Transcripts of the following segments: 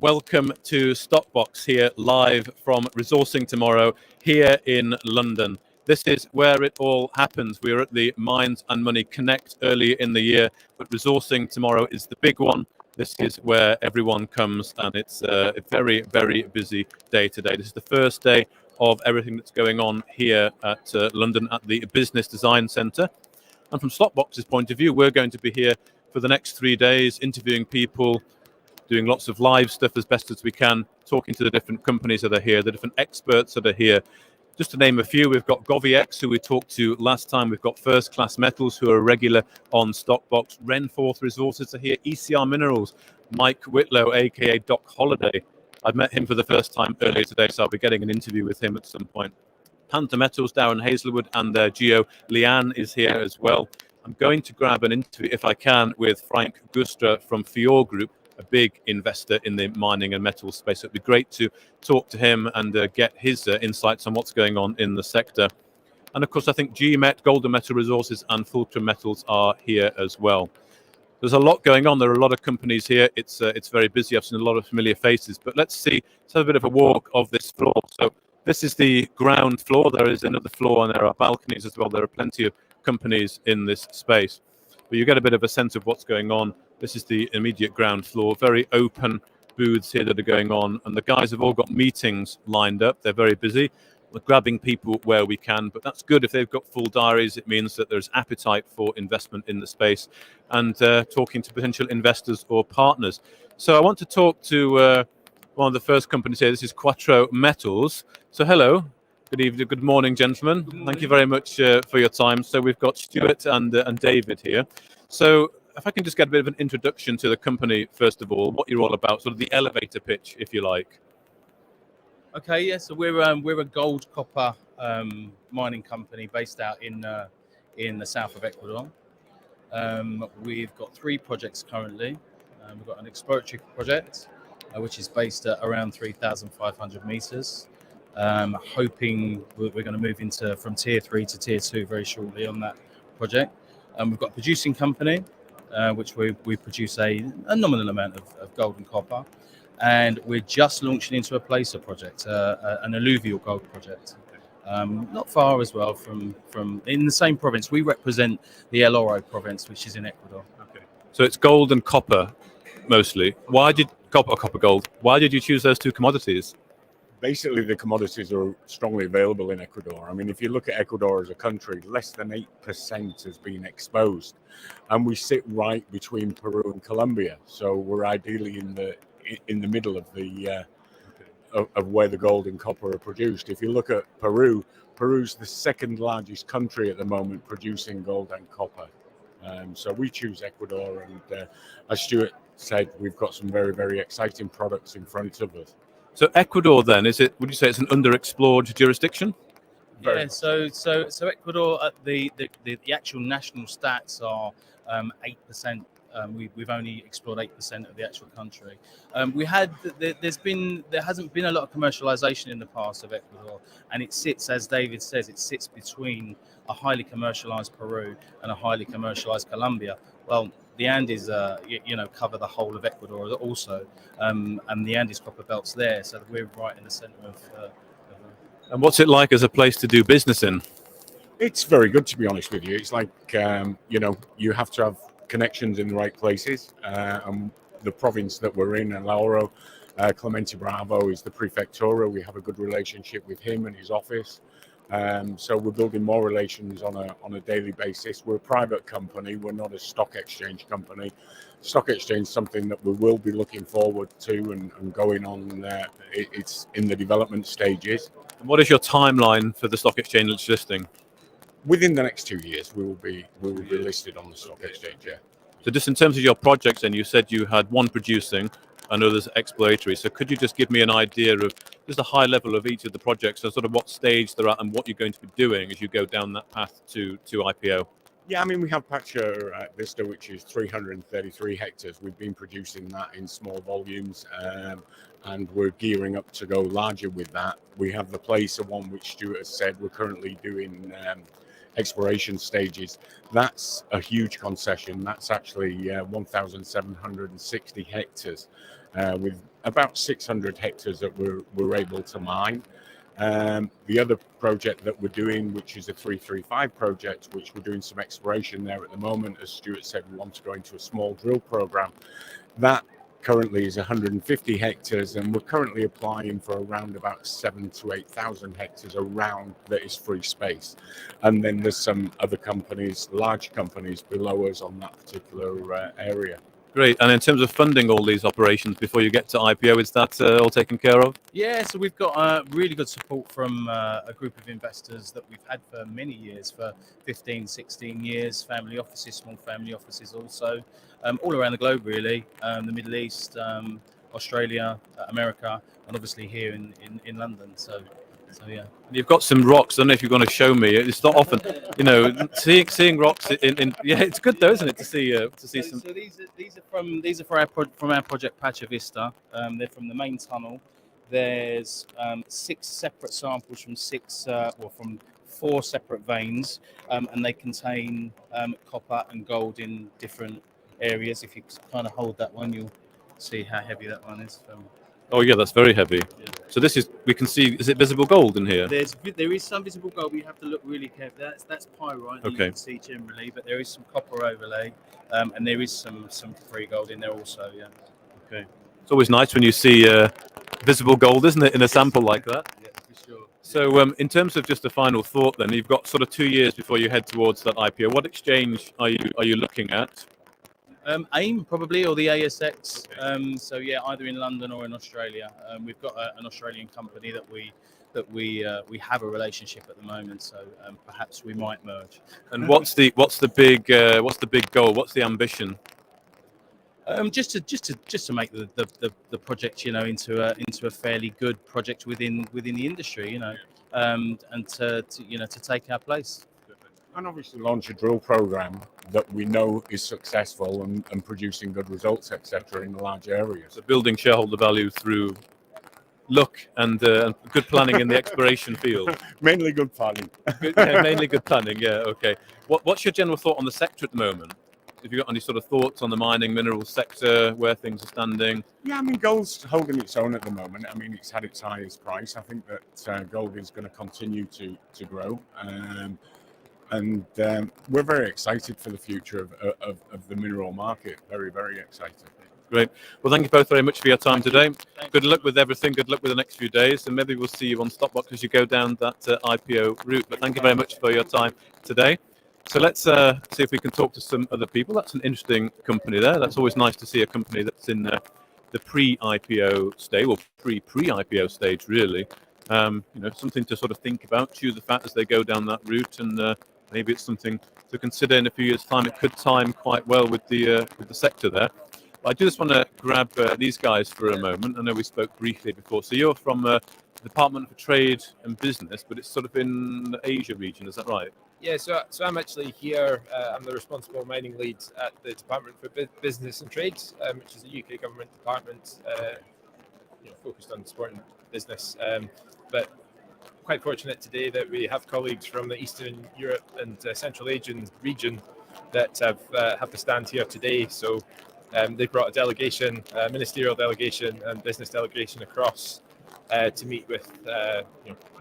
welcome to Stockbox here live from Resourcing Tomorrow here in London. This is where it all happens. We're at the Minds and Money Connect earlier in the year, but Resourcing Tomorrow is the big one. This is where everyone comes, and it's a very, very busy day today. This is the first day of everything that's going on here at London at the Business Design Centre. And from Stockbox's point of view, we're going to be here for the next 3 days, interviewing people, doing lots of live stuff as best as we can, talking to the different companies that are here, the different experts that are here. Just to name a few, we've got GoviX, who we talked to last time. We've got First Class Metals, who are regular on Stockbox. Renforth Resources are here. ECR Minerals, Mike Whitlow, a.k.a. Doc Holliday. I've met him for the first time earlier today, so I'll be getting an interview with him at some point. Panther Metals, Darren Hazelwood, and Geo Lian is here as well. I'm going to grab an interview, if I can, with Frank Gustra from Fior Group, a big investor in the mining and metals space. It'd be great to talk to him and get his insights on what's going on in the sector. And of course, I think GMET, Golden Metal Resources, and Fulcrum Metals are here as well. There's a lot going on. There are a lot of companies here. It's very busy. I've seen a lot of familiar faces. But let's have a bit of a walk of this floor. So this is the ground floor. There is another floor, and there are balconies as well. There are plenty of companies in this space. But you get a bit of a sense of what's going on. This is the immediate ground floor, very open booths here that are going on. And the guys have all got meetings lined up. They're very busy. We're grabbing people where we can, but that's good. If they've got full diaries, it means that there's appetite for investment in the space and talking to potential investors or partners. So I want to talk to one of the first companies here. This is Quattro Metals. So hello. Good evening, good morning, gentlemen. Thank you very much for your time. So we've got Stuart and David here. So if I can just get a bit of an introduction to the company, first of all, what you're all about, sort of the elevator pitch, if you like. Okay, yeah, so we're a gold copper mining company based out in the south of Ecuador. We've got 3 projects currently. We've got an exploratory project, which is based at around 3,500 meters. Hoping we're going to move from tier 3 to tier 2 very shortly on that project. We've got a producing company, which we produce a nominal amount of gold and copper. And we're just launching into a placer project, an alluvial gold project. Not far as well from in the same province. We represent the El Oro province, which is in Ecuador. Okay. So it's gold and copper mostly. Why did copper gold? Why did you choose those 2 commodities? Basically, the commodities are strongly available in Ecuador. I mean, if you look at Ecuador as a country, less than 8% has been exposed. And we sit right between Peru and Colombia. So we're ideally in the middle of the of where the gold and copper are produced. If you look at Peru's the second largest country at the moment producing gold and copper. So we choose Ecuador, and as Stuart said, we've got some very, very exciting products in front of us. So Ecuador, then, would you say it's an underexplored jurisdiction? Yeah, so Ecuador, the actual national stats are 8%. We've only explored 8% of the actual country. There hasn't been a lot of commercialization in the past of Ecuador, and it sits, as David says, it sits between a highly commercialized Peru and a highly commercialized Colombia. Well, the Andes, cover the whole of Ecuador also, and the Andes copper belt's there, so we're right in the center of. And what's it like as a place to do business in? It's very good, to be honest with you. It's like you have to have connections in the right places. And the province that we're in, El Oro, Clemente Bravo is the prefectura. We have a good relationship with him and his office. So we're building more relations on a daily basis. We're a private company. We're not a stock exchange company. Stock exchange is something that we will be looking forward to and going on. It's in the development stages. And what is your timeline for the stock exchange listing? Within the next 2 years, we will be listed on the stock exchange. Yeah. So just in terms of your projects, then you said you had 1 producing and others exploratory. So could you just give me an idea of just a high level of each of the projects, so sort of what stage they're at and what you're going to be doing as you go down that path to IPO? Yeah, I mean, we have Pacha Vista, which is 333 hectares. We've been producing that in small volumes, and we're gearing up to go larger with that. We have the Placer one, which Stuart has said we're currently doing exploration stages. That's a huge concession. That's actually 1,760 hectares with about 600 hectares that we're able to mine. The other project that we're doing, which is a 335 project, which we're doing some exploration there at the moment, as Stuart said, we want to go into a small drill program. That currently is 150 hectares, and we're currently applying for around about 7,000 to 8,000 hectares around that is free space. And then there's some other companies, large companies below us on that particular area. Great. And in terms of funding all these operations before you get to IPO, is that all taken care of? Yeah, so we've got really good support from a group of investors that we've had for many years, for 15, 16 years, family offices, small family offices also, all around the globe really, the Middle East, Australia, America, and obviously here in London. So yeah. You've got some rocks. I don't know if you're going to show me. It's not often, seeing rocks in yeah, it's good though, isn't it, to see some. So these are from our project Pacha Vista. They're from the main tunnel. There's 6 separate samples from 4 separate veins, and they contain copper and gold in different areas. If you kind of hold that one, you'll see how heavy that one is. Oh yeah, that's very heavy. Yeah. So we can see. Is it visible gold in here? There is some visible gold, but you have to look really carefully. That's pyrite that you can see generally, but there is some copper overlay, and there is some free gold in there also. Yeah. Okay. It's always nice when you see visible gold, isn't it, in a sample like that? Yeah, for sure. So in terms of just a final thought, then you've got sort of 2 years before you head towards that IPO. What exchange are you looking at? AIM probably, or the ASX. So yeah, either in London or in Australia. We've got an Australian company that we have a relationship at the moment. So perhaps we might merge. And what's the big goal? What's the ambition? Just to make the project, into a fairly good project within the industry, and to take our place. And obviously launch a drill program that we know is successful and producing good results, etc., in large areas. So building shareholder value through luck and good planning in the exploration field. Mainly good planning. Mainly good planning. Yeah. Okay. What's your general thought on the sector at the moment? Have you got any sort of thoughts on the mining minerals sector, where things are standing? Yeah, I mean, gold's holding its own at the moment. I mean, it's had its highest price. I think that gold is going to continue to grow. And we're very excited for the future of the mineral market. Very, very excited. Great. Well, thank you both very much for your time today. Good luck with everything. Good luck with the next few days. And maybe we'll see you on Stockbox as you go down that IPO route. But thank you very much for your time today. So let's see if we can talk to some other people. That's an interesting company there. That's always nice to see a company that's in the pre-IPO stage, or pre-IPO stage, really. Something to sort of think about, chew the fat as they go down that route, and maybe it's something to consider in a few years' time. It could time quite well with the sector there. But I do just want to grab these guys for a moment. I know we spoke briefly before. So you're from the Department for Trade and Business, but it's sort of in the Asia region, is that right? Yeah, so I'm actually here. I'm the responsible mining lead at the Department for Business and Trade, which is a UK government department focused on supporting business. But quite fortunate today that we have colleagues from the Eastern Europe and Central Asian region that have to stand here today. So they brought a delegation, a ministerial delegation and business delegation across to meet with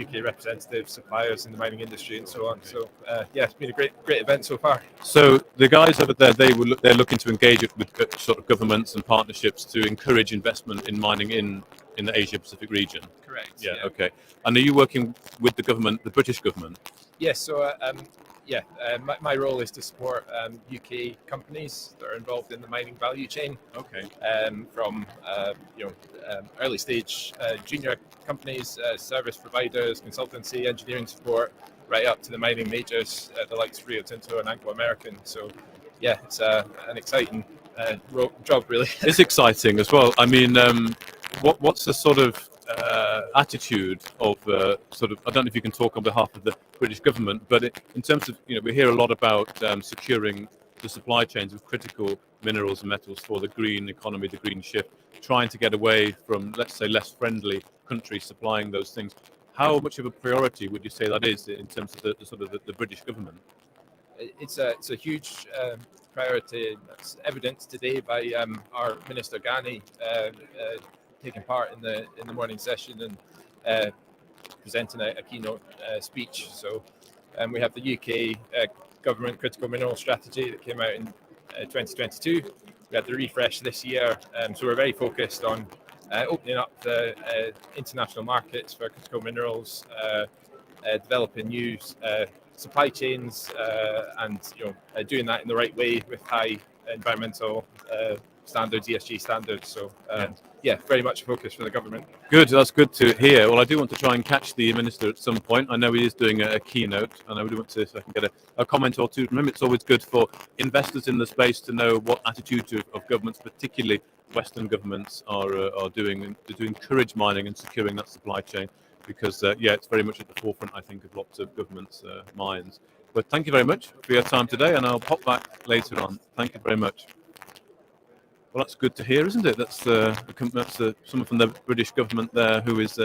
UK representatives, suppliers in the mining industry, and so on. So it's been a great event so far. So the guys over there, they're looking to engage with sort of governments and partnerships to encourage investment in mining in the Asia Pacific region. Correct. Yeah. Okay. And are you working with the government, the British government? Yes. So my role is to support UK companies that are involved in the mining value chain. Okay. From early stage junior companies, service providers, consultancy, engineering support, right up to the mining majors, the likes of Rio Tinto and Anglo American. So yeah, it's an exciting job, really. It's exciting as well. I mean, what's the sort of attitude of I don't know if you can talk on behalf of the British government, but in terms of, we hear a lot about securing the supply chains of critical minerals and metals for the green economy, the green shift, trying to get away from, let's say, less friendly countries supplying those things. How much of a priority would you say that is in terms of the British government? It's a huge priority. That's evidenced today by our Minister Ghani taking part in the morning session and presenting a keynote speech. So we have the UK government critical mineral strategy that came out in 2022. We had the refresh this year, so we're very focused on opening up the international markets for critical minerals, developing new supply chains, and doing that in the right way with high environmental standards, ESG standards. So very much a focus for the government. Good, that's good to hear. Well, I do want to try and catch the Minister at some point. I know he is doing a keynote, and I would want to, so I can get a comment or two from him. It's always good for investors in the space to know what attitudes of governments, particularly Western governments, are doing to encourage mining and securing that supply chain, because it's very much at the forefront, I think, of lots of governments' minds. But thank you very much for your time today, and I'll pop back later on. Thank you very much. Well, that's good to hear, isn't it? That's someone from the British government there whose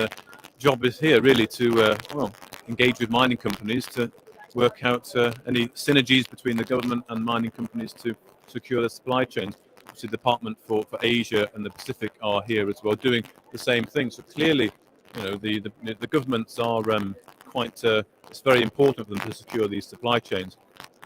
job is here really to engage with mining companies to work out any synergies between the government and mining companies to secure the supply chains. Obviously, the Department for Asia and the Pacific are here as well, doing the same thing. So clearly, the governments are quite. It's very important for them to secure these supply chains.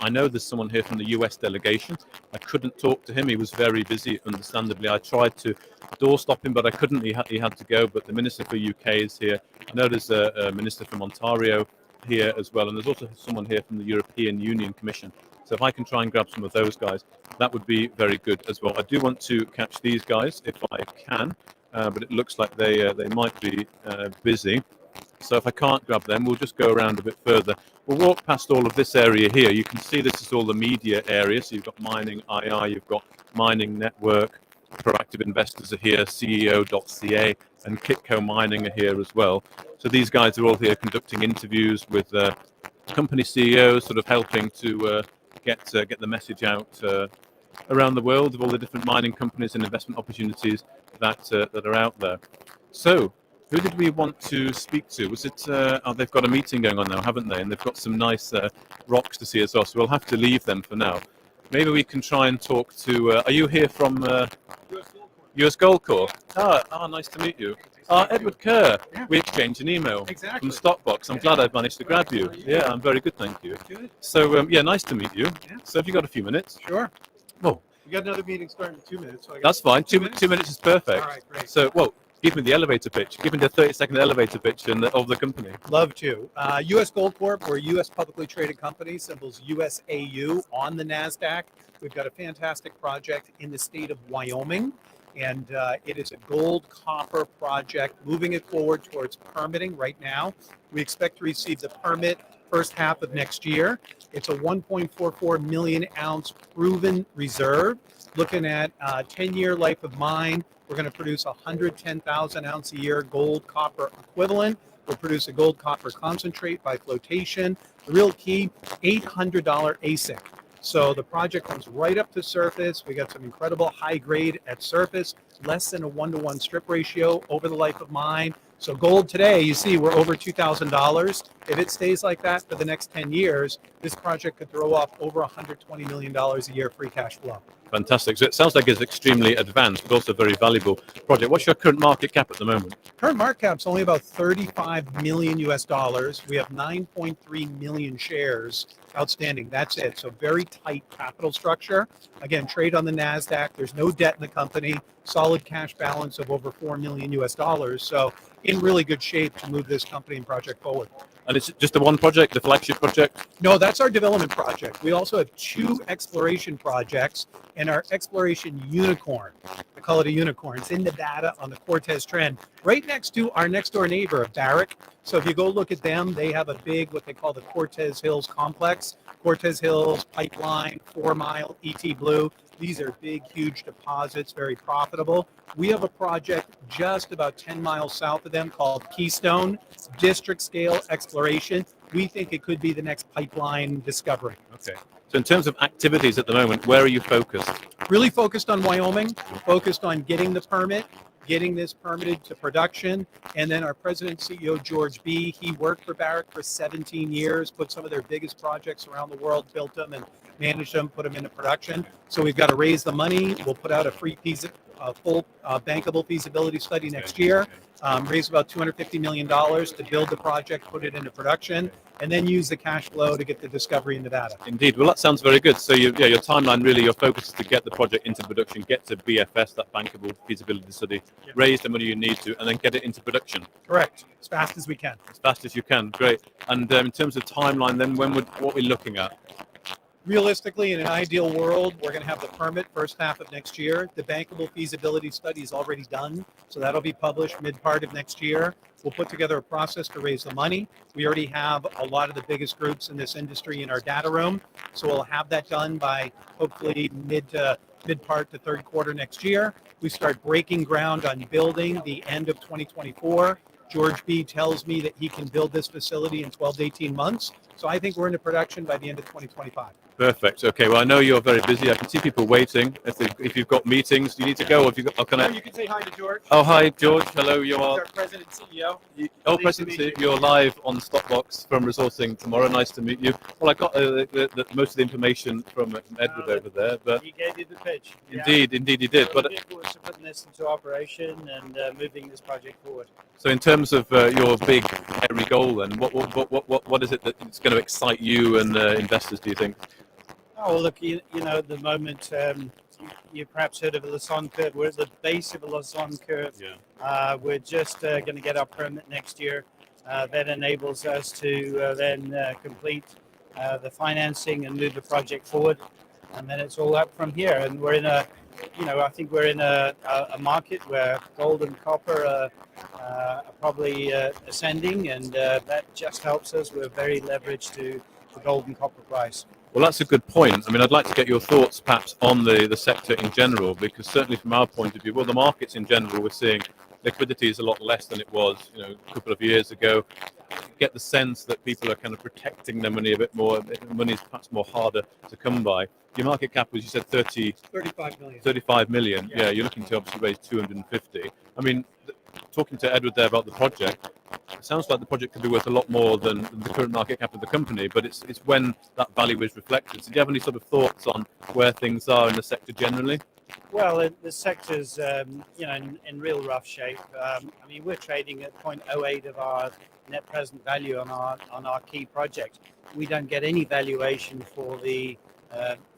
I know there's someone here from the US delegation. I couldn't talk to him. He was very busy, understandably. I tried to doorstop him, but I couldn't. He had to go. But the Minister for UK is here. I know there's a Minister from Ontario here as well. And there's also someone here from the European Union Commission. So if I can try and grab some of those guys, that would be very good as well. I do want to catch these guys if I can, but it looks like they might be busy. So if I can't grab them, we'll just go around a bit further. We'll walk past all of this area here. You can see this is all the media area. So you've got Mining II, you've got Mining Network, Proactive Investors are here, CEO.ca, and Kitco Mining are here as well. So these guys are all here conducting interviews with company CEOs, sort of helping to get the message out around the world of all the different mining companies and investment opportunities that are out there. So, who did we want to speak to? Was it? They've got a meeting going on now, haven't they? And they've got some nice rocks to see as well. So we'll have to leave them for now. Maybe we can try and talk to. Are you here from US Gold Corp? Nice to meet you. Edward Kerr. Yeah. We exchanged an email from Stockbox. I'm glad I've managed to grab you. Yeah, I'm very good, thank you. Good. So nice to meet you. Yeah. So have you got a few minutes? Sure. Oh. We got another meeting starting in 2 minutes. So that's fine. 2 minutes is perfect. All right, great. So, give me the elevator pitch. Give me the 30-second elevator pitch of the company. Love to. US Gold Corp, we're a U.S. publicly traded company, symbols USAU on the NASDAQ. We've got a fantastic project in the state of Wyoming, and it is a gold-copper project, moving it forward towards permitting right now. We expect to receive the permit first half of next year. It's a 1.44 million ounce proven reserve. Looking at 10-year life of mine, we're going to produce 110,000 ounce a year gold copper equivalent. We'll produce a gold copper concentrate by flotation. The real key, $800 ASIC. So the project comes right up to surface. We got some incredible high grade at surface, less than a 1-to-1 strip ratio over the life of mine. So gold today, you see, we're over $2,000. If it stays like that for the next 10 years, this project could throw off over $120 million a year free cash flow. Fantastic. So it sounds like it's extremely advanced, but also very valuable project. What's your current market cap at the moment? Current market cap's only about $35 million US dollars. We have 9.3 million shares outstanding. That's it. So very tight capital structure. Again, trade on the NASDAQ. There's no debt in the company. Solid cash balance of over $4 million US dollars. So in really good shape to move this company and project forward. And it's just the one project, the flagship project? No, that's our development project. We also have 2 exploration projects and our exploration unicorn. I call it a unicorn. It's in Nevada on the Cortez Trend, right next to our next door neighbor, Barrick. So if you go look at them, they have a big, what they call the Cortez Hills complex. Cortez Hills, Pipeline, 4 Mile, ET Blue. These are big, huge deposits, very profitable. We have a project just about 10 miles south of them called Keystone, district scale exploration. We think it could be the next pipeline discovery. Okay. So in terms of activities at the moment, where are you focused? Really focused on Wyoming, focused on getting the permit, getting this permitted to production. And then our president CEO, George B., he worked for Barrick for 17 years, put some of their biggest projects around the world, built them and managed them, put them into production. So we've got to raise the money. We'll put out a free a full bankable feasibility study next year, raise about $250 million to build the project, put it into production, and then use the cash flow to get the discovery in Nevada. Indeed. Well, that sounds very good. So, your timeline really, your focus is to get the project into production, get to BFS, that bankable feasibility study, raise the money you need to, and then get it into production. Correct. As fast as we can. As fast as you can. Great. And in terms of timeline, then what we're looking at? Realistically, in an ideal world, we're going to have the permit first half of next year. The bankable feasibility study is already done, so that'll be published mid-part of next year. We'll put together a process to raise the money. We already have a lot of the biggest groups in this industry in our data room, so we'll have that done by hopefully mid-part to third quarter next year. We start breaking ground on building the end of 2024. George B. tells me that he can build this facility in 12 to 18 months. So I think we're into production by the end of 2025. Perfect. Okay. Well, I know you're very busy. I can see people waiting. If you've got meetings, you need to go. Or if you got, can I? You can say hi to George. Oh, hi, George. Hello. You He's are. our president and CEO. President, you're live on Stopbox from Resourcing Tomorrow. Nice to meet you. Well, I got most of the information from Edward over there, but He gave you the pitch. indeed he did. But looking forward to putting this into operation and moving this project forward. so, in terms of your big hairy goal, then what is it that's going to excite you and investors? Do you think? Oh, well, look, you know, at the moment, you perhaps heard of a Lassonde curve. We're at the base of a Lassonde curve. Yeah. We're just going to get our permit next year. That enables us to then complete the financing and move the project forward. And then it's all up from here. And we're in I think we're in a market where gold and copper are probably ascending, and that just helps us. We're very leveraged to the gold and copper price. Well, that's a good point. I mean, I'd like to get your thoughts perhaps on the sector in general, because certainly from our point of view, well, the markets in general, we're seeing liquidity is a lot less than it was, a couple of years ago. Get the sense that people are kind of protecting their money a bit more. Money is perhaps more harder to come by. Your market cap, as you said, 35 million. 35 million. Yeah, you're looking to obviously raise 250. I mean, talking to Edward there about the project, it sounds like the project could be worth a lot more than the current market cap of the company, but it's when that value is reflected. So do you have any sort of thoughts on where things are in the sector generally? Well, the sector's in real rough shape. I mean, we're trading at 0.08 of our net present value on our key project. We don't get any valuation for the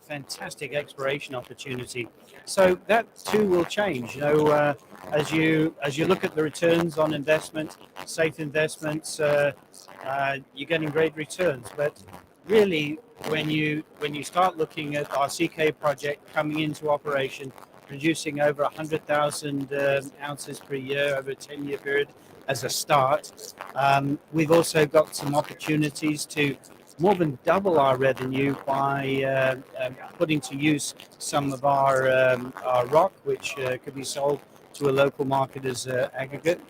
fantastic exploration opportunity. So that too will change. As you look at the returns on investment, safe investments, you're getting great returns. But really, when you start looking at our CK project coming into operation, producing over 100,000 ounces per year over a 10-year period as a start, we've also got some opportunities to more than double our revenue by putting to use some of our rock, which could be sold to a local market as aggregate.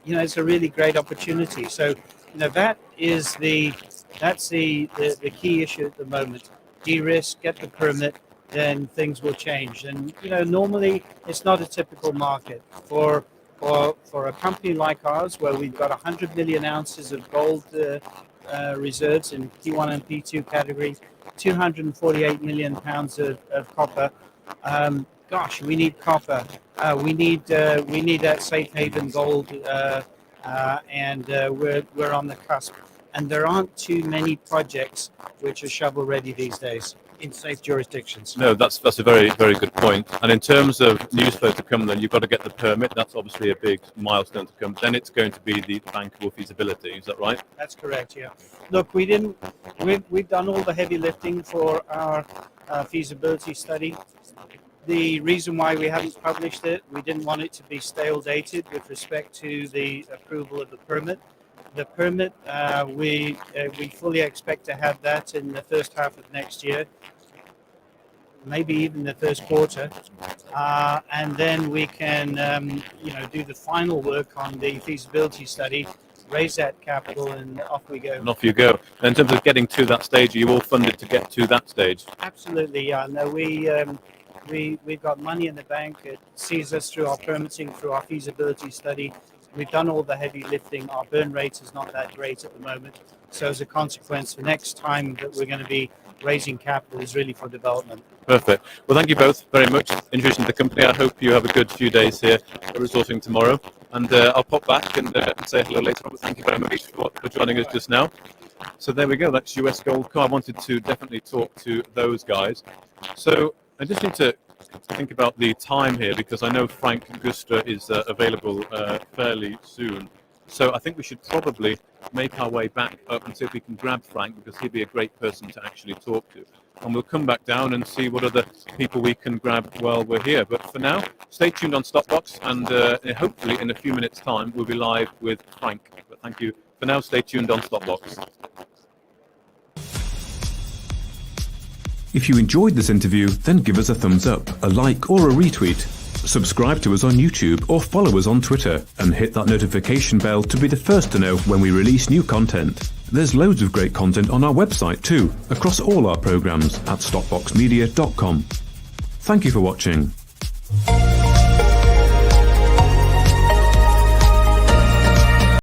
It's a really great opportunity. So, that's the key issue at the moment. De-risk, get the permit, then things will change. And normally it's not a typical market for a company like ours, where we've got 100 million ounces of gold reserves in P1 and P2 category, 248 million pounds of copper. Gosh, we need copper. We need that safe haven gold, and we're on the cusp. And there aren't too many projects which are shovel ready these days in safe jurisdictions. No, that's a very, very good point. And in terms of news flow to come, then you've got to get the permit. That's obviously a big milestone to come. Then it's going to be the bankable feasibility. Is that right? That's correct. Yeah. Look, we've done all the heavy lifting for our feasibility study. The reason why we haven't published it, we didn't want it to be stale dated with respect to the approval of the permit. The permit, we fully expect to have that in the first half of next year, maybe even the first quarter, and then we can, do the final work on the feasibility study, raise that capital, and off we go. And off you go. And in terms of getting to that stage, are you all funded to get to that stage? Absolutely, yeah. No, we've got money in the bank. It sees us through our permitting, through our feasibility study, We've done all the heavy lifting. Our burn rate is not that great at the moment. So as a consequence, the next time that we're going to be raising capital is really for development. Perfect. Well, thank you both very much. Introducing the company. I hope you have a good few days here at Resourcing Tomorrow. And I'll pop back and say hello later on. But thank you very much for joining us just now. So there we go. That's US Gold Co. I wanted to definitely talk to those guys. So I just need to think about the time here, because I know Frank Guster is available fairly soon. So I think we should probably make our way back up and see if we can grab Frank, because he'd be a great person to actually talk to. And we'll come back down and see what other people we can grab while we're here. But for now, stay tuned on Stopbox, and hopefully in a few minutes' time, we'll be live with Frank. But thank you. For now, stay tuned on Stopbox. If you enjoyed this interview, then give us a thumbs up, a like or a retweet. Subscribe to us on YouTube or follow us on Twitter, and hit that notification bell to be the first to know when we release new content. There's loads of great content on our website too, across all our programs at stopboxmedia.com. Thank you for watching.